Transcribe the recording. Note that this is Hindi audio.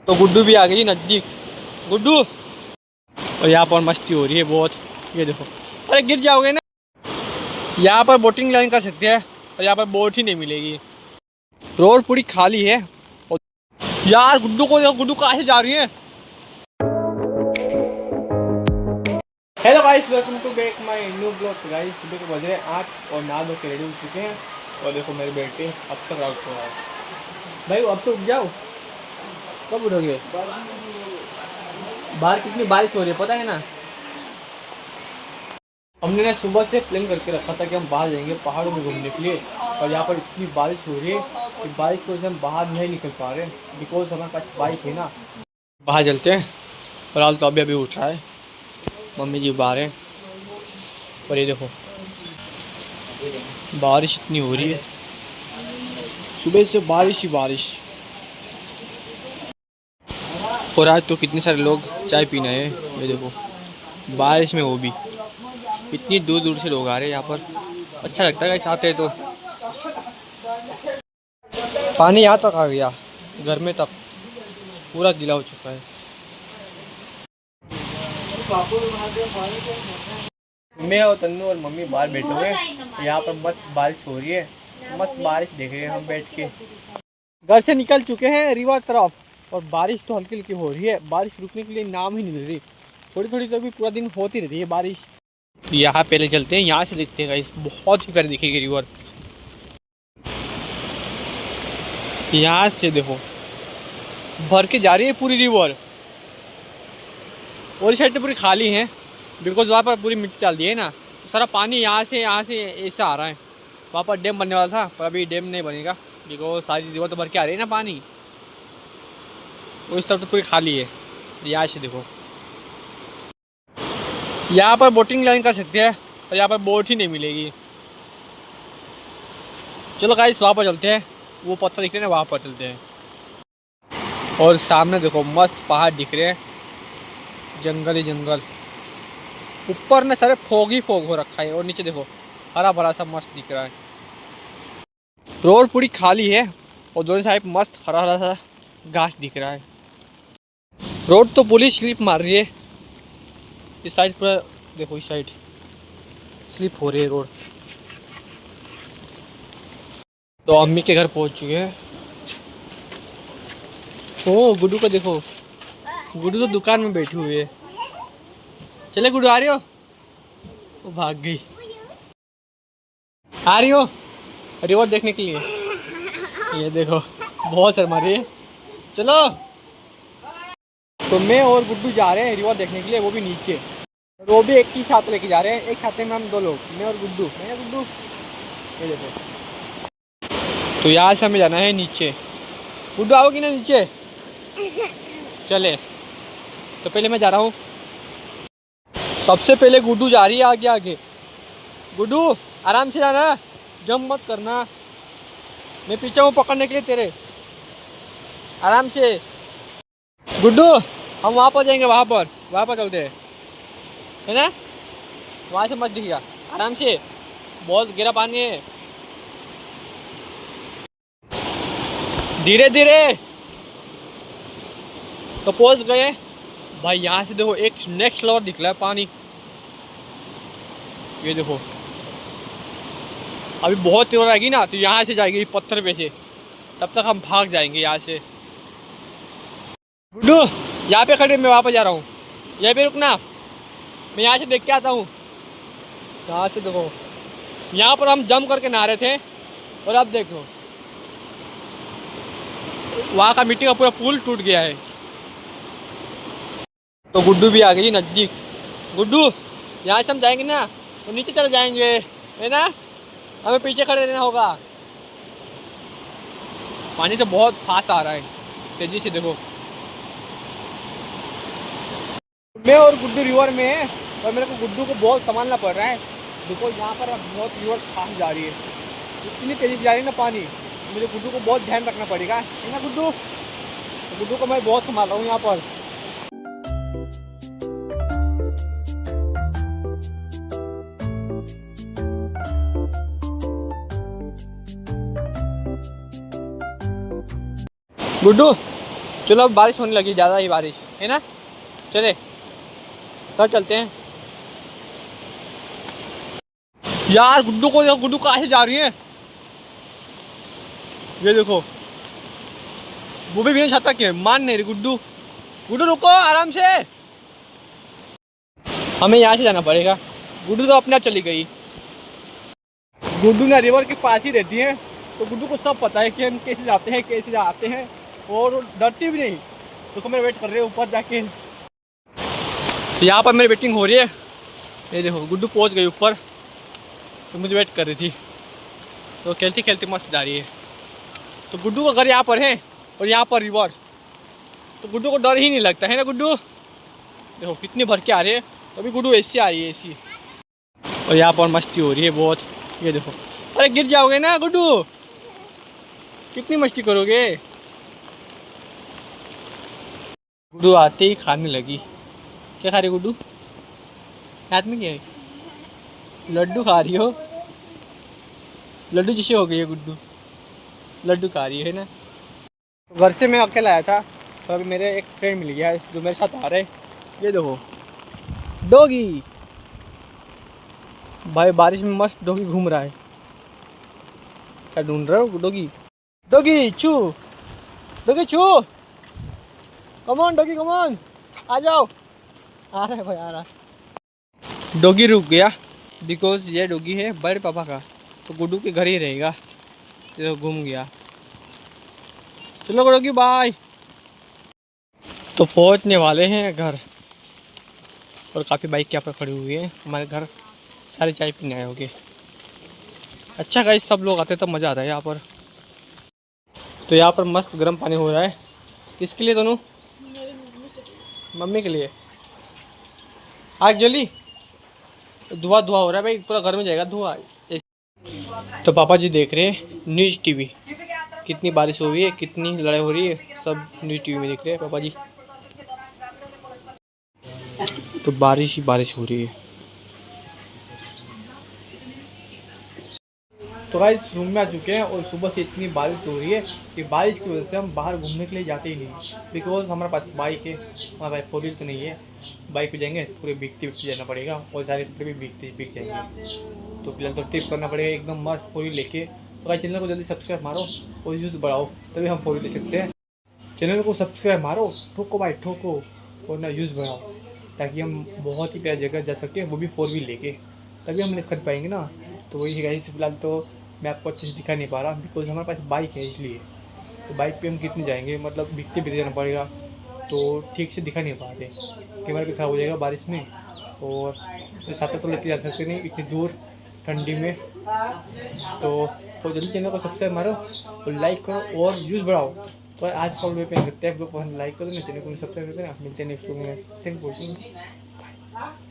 तो गुड्डू भी आ गई नज़दीक। गुड्डू, और यहाँ पर मस्ती हो रही है बहुत। ये देखो, अरे गिर जाओगे ना। यहाँ पर बोटिंग लाइन कर सकते हैं और यहाँ पर बोट ही नहीं मिलेगी। रोड पूरी खाली है। और यार गुड्डू को देखो, गुड्डू कहाँ से जा रही है। Hello guys, welcome to back my new blog. Guys सुबह के बज रहे हैं 8 और नहा धो के रेडी हो चुके हैं। और देखो मेरे बेटे अब तक आउट हो रहा है। भाई अब तो उठ जाओ, कब उठोगे? बाहर कितनी बारिश हो रही है पता है ना। हमने ना सुबह से प्लान करके रखा था कि हम बाहर जाएंगे पहाड़ों में घूमने के लिए। और यहाँ पर इतनी बारिश हो रही है कि बारिश की वजह से हम बाहर नहीं निकल पा रहे, बिकॉज हमारे पास बाइक है ना। बाहर चलते हैं। फिलहाल तो अभी उठ रहा है, मम्मी जी बाहर हैं। और ये देखो बारिश इतनी हो रही है, सुबह से बारिश ही बारिश। और आज तो कितने सारे लोग चाय पीने आए हैं। ये देखो बारिश में, वो भी इतनी दूर दूर से लोग आ रहे हैं यहाँ पर। अच्छा लगता है ऐसे आते हैं तो। पानी यहाँ तक आ गया, घर में तक पूरा गीला हो चुका है। मैं और तन्नू और मम्मी बाहर बैठे हुए हैं। यहाँ पर मस्त बारिश हो रही है, मस्त बारिश देख रहे हैं हम बैठ के। घर से निकल चुके हैं रिवर तरफ, और बारिश तो हल्की हल्की हो रही है। बारिश रुकने के लिए नाम ही नहीं ले रही, थोड़ी थोड़ी तो भी पूरा दिन होती रहती है बारिश। यहाँ पहले चलते हैं, यहाँ से देखते हैं गाइस, बहुत ही प्यारी दिखेगी रिवर। यहाँ से देखो भर के जा रही है पूरी रिवर। और इस साइड तो पूरी खाली है, बिकॉज वहाँ पर पूरी मिट्टी डाल दी है ना। सारा पानी यहाँ से ऐसा आ रहा है। वहाँ पर डैम बनने वाला था, पर अभी डैम नहीं बनेगा, बिकॉज सारी रिवर तो भर के आ रही है ना पानी। और इस तरफ तो पूरी खाली है। यहाँ से देखो, यहाँ पर बोटिंग लाइन कर सकते हैं और यहाँ पर बोट ही नहीं मिलेगी। चलो गाइस वहाँ पर चलते हैं, वो पत्थर दिख रहे हैं ना, वहाँ पर चलते हैं। और सामने देखो मस्त पहाड़ दिख रहे हैं, जंगल ही जंगल। ऊपर ने सारे फोग ही फोग हो रखा है, और नीचे देखो हरा भरा सा मस्त दिख रहा है। रोड पूरी खाली है और दोनों साइड मस्त हरा हरा सा घास दिख रहा है। रोड तो पूरी स्लिप मार रही है, इस साइड पूरा देखो, इस साइड स्लिप हो रही है रोड। तो अम्मी के घर पहुंच चुके हैं। ओ गुड्डू को देखो, गुड्डू तो दुकान में बैठी हुई है। चले गुड्डू, आ रही हो? वो भाग गई। आ रही हो रिवर देखने के लिए? ये देखो बहुत शर्मा रही है। चलो। तो मैं और गुड्डू जा रहे हैं रिवर देखने के लिए, वो भी नीचे। वो भी एक ही साथ लेके जा रहे हैं, एक साथ में हम दो लोग, मैं और गुड्डू। ये देखो। तो यहाँ से हमें जाना है नीचे। गुड्डू आओगी ना नीचे? चले। तो पहले मैं जा रहा हूँ, सबसे पहले गुड्डू जा रही है आगे आगे। गुड्डू आराम से जाना, जंप मत करना, मैं पीछे हूँ पकड़ने के लिए तेरे। आराम से गुड्डू, हम वहाँ पर जाएंगे, वहाँ पर चलते हैं, है ना। वहाँ से मत दिखेगा, आराम से, बहुत गहरा पानी है, धीरे धीरे। तो पहुँच गए भाई। यहाँ से देखो एक नेक्स्ट लेवल दिखला है पानी। ये देखो अभी बहुत तेज आएगी ना, तो यहाँ से जाएगी पत्थर पे से, तब तक हम भाग जाएंगे यहाँ से। गुड्डू यहाँ पे खड़े, मैं वापस जा रहा हूँ, यहीं पे रुकना, मैं यहाँ से देख के आता हूँ। यहाँ से देखो, यहाँ पर हम जंप करके नहा रहे थे, और अब देखो वहाँ का मिट्टी का पूरा पुल टूट गया है। तो गुड्डू भी आ गई नज़दीक। गुड्डू यहाँ से हम जाएंगे ना, तो नीचे चले जाएंगे, है ना। हमें पीछे खड़े रहना होगा। पानी तो बहुत फास्ट आ रहा है, तेजी से देखो। मैं और गुड्डू रिवर में है, और मेरे को गुड्डू को बहुत संभालना पड़ रहा है, बिकॉज यहाँ पर अब बहुत रिवर फास्ट जा रही है, इतनी तेजी से जा रही है ना पानी। मुझे गुड्डू को बहुत ध्यान रखना पड़ेगा, है ना गुड्डू। तो गुड्डू को मैं बहुत संभाल रहा हूँ यहाँ पर। गुड्डू चलो अब बारिश होने लगी, ज़्यादा ही बारिश है ना। चले कल चलते हैं यार। गुड्डू को देखो, गुड्डू कहाँ से जा रही है, ये देखो। वो भी बिना छाता के मान नहीं रही गुड्डू। गुड्डू रुको आराम से, हमें यहाँ से जाना पड़ेगा। गुड्डू तो अपने आप चली गई। गुड्डू ना रिवर के पास ही रहती है, तो गुड्डू को सब पता है कि हम कैसे जाते हैं कैसे जाते हैं, और डरती भी नहीं। तो मेरे वेट कर रहे हैं ऊपर जाके। तो यहाँ पर मेरी वेटिंग हो रही है, ये देखो गुड्डू पहुँच गई ऊपर, तो मुझे वेट कर रही थी। तो खेलती खेलती मस्त जा रही है। तो गुड्डू का घर यहाँ पर है और यहाँ पर रिवर, तो गुड्डू को डर ही नहीं लगता है ना। गुड्डू देखो कितनी भर के आ रही है, अभी गुड्डू ऐसी आ रही है ऐसी। और यहाँ पर मस्ती हो रही है बहुत, ये देखो। अरे गिर जाओगे ना गुड्डू, कितनी मस्ती करोगे। गुड्डू आते ही खाने लगी। क्या खा रही गुड्डू, हाथ में क्या है, लड्डू खा रही हो। लड्डू जैसे हो गई है गुड्डू, लड्डू खा रही है ना। घर से मैं अकेला आया था, तो अभी मेरे एक फ्रेंड मिल गया है जो मेरे साथ आ रहा है। ये देखो डॉगी, भाई बारिश में मस्त डॉगी घूम रहा है। क्या ढूंढ रहे हो डॉगी, डॉगी छू, डॉगी छू, come on doggy come on, आ जाओ। आ रहा है भाई आ रहा है। डॉगी रुक गया बिकॉज ये डॉगी है बड़े पापा का, तो गुड्डू के घर ही रहेगा, तो घूम गया। चलो डॉगी बाय। तो पहुंचने वाले हैं घर, और काफ़ी बाइक यहाँ पर खड़ी हुई है। हमारे घर सारे चाय पीने आए होंगे। अच्छा गाइस, सब लोग आते तो मज़ा आता है यहाँ पर। तो यहाँ पर मस्त गर्म पानी हो रहा है। किसके लिए दोनों, मम्मी के लिए। आग जली, धुआं धुआं हो रहा है भाई, पूरा घर में जाएगा धुआं। तो पापा जी देख रहे हैं न्यूज़ टीवी, कितनी बारिश हो रही है, कितनी लड़ाई हो रही है, सब न्यूज़ टीवी में देख रहे हैं पापा जी। तो बारिश ही बारिश हो रही है। तो गाइस रूम में आ चुके हैं, और सुबह से इतनी बारिश हो रही है कि बारिश की वजह से हम बाहर घूमने के लिए जाते ही नहीं। बिकॉज हमारे पास बाइक है, हमारे पास 4 व्हील तो नहीं है। बाइक पे जाएंगे पूरे भीगते भीगते जाना पड़ेगा, और सारे कपड़े भी भीगते भीग जाएंगे। तो फिलहाल तो ट्रिप करना पड़ेगा एकदम मस्त 4 व्हील लेके। तो गाइस चैनल को जल्दी सब्सक्राइब मारो और व्यूज़ बढ़ाओ, तभी हम 4 व्हील ले सकते हैं। चैनल को सब्सक्राइब मारो, ठोको भाई ठोको, और ना व्यूज़ बढ़ाओ, ताकि हम बहुत ही प्यारी जगह जा सकें, वो भी 4 व्हील लेके, तभी हम कर पाएंगे ना। तो वही गाइस, फिलहाल तो मैं आपको अच्छे से दिखा नहीं पा रहा बिकॉज हमारे पास बाइक है इसलिए। तो बाइक पे हम कितने जाएंगे, मतलब भीगते भीगते जाना पड़ेगा, तो ठीक से दिखा नहीं पाते, कैमरा भी खराब हो जाएगा बारिश में। और साथ तो लेके जा सकते नहीं इतनी दूर ठंडी में। तो जल्दी चैनल को सब्सक्राइब मारो और लाइक करो और व्यूज़ बढ़ाओ। तो आज का वीडियो पे करते हैं, आप लोग लाइक करो ना, चैनल को सब्सक्राइब करते हैं। मिलते हैं नेक्स्ट वीडियो में। Thank you.